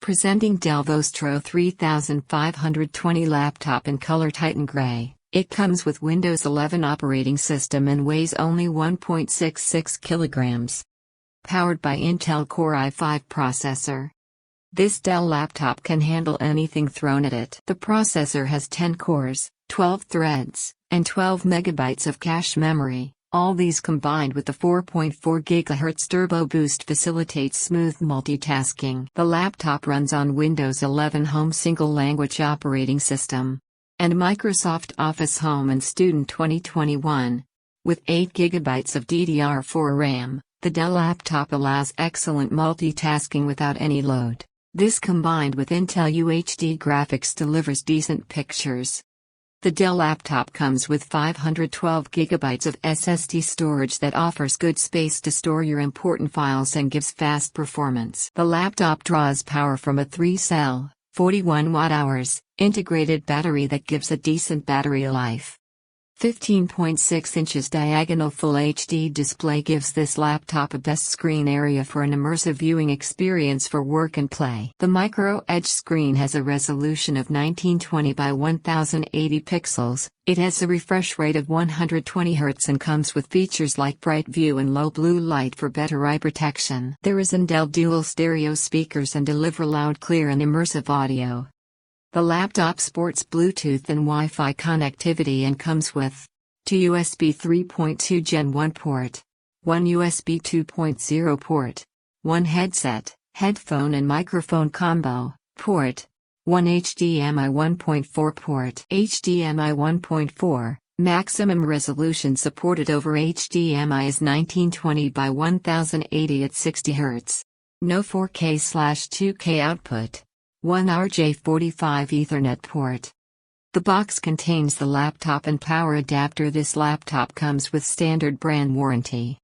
Presenting Dell Vostro 3520 laptop in color Titan Gray. It comes with Windows 11 operating system and weighs only 1.66 kilograms. Powered by Intel Core i5 processor. This Dell laptop can handle anything thrown at it. The processor has 10 cores, 12 threads, and 12 megabytes of cache memory. All these combined with the 4.4 GHz turbo boost facilitates smooth multitasking. The laptop runs on Windows 11 Home Single Language Operating System and Microsoft Office Home and Student 2021. With 8 GB of DDR4 RAM, the Dell laptop allows excellent multitasking without any load. This combined with Intel UHD Graphics delivers decent pictures. The Dell laptop comes with 512 GB of SSD storage that offers good space to store your important files and gives fast performance. The laptop draws power from a 3-cell, 41 watt-hours, integrated battery that gives a decent battery life. 15.6 inches diagonal Full HD display gives this laptop a best screen area for an immersive viewing experience for work and play. The Micro Edge screen has a resolution of 1920 by 1080 pixels. It has a refresh rate of 120 Hz and comes with features like bright view and low blue light for better eye protection. There is Dell dual stereo speakers and deliver loud, clear and immersive audio. The laptop sports Bluetooth and Wi-Fi connectivity and comes with 2 USB 3.2 Gen 1 port, 1 USB 2.0 port, 1 headset, headphone and microphone combo port, 1 HDMI 1.4 port. HDMI 1.4, maximum resolution supported over HDMI is 1920 by 1080 at 60 Hz. No 4K/2K output. 1 RJ45 Ethernet port. The box contains the laptop and power adapter. This laptop comes with standard brand warranty.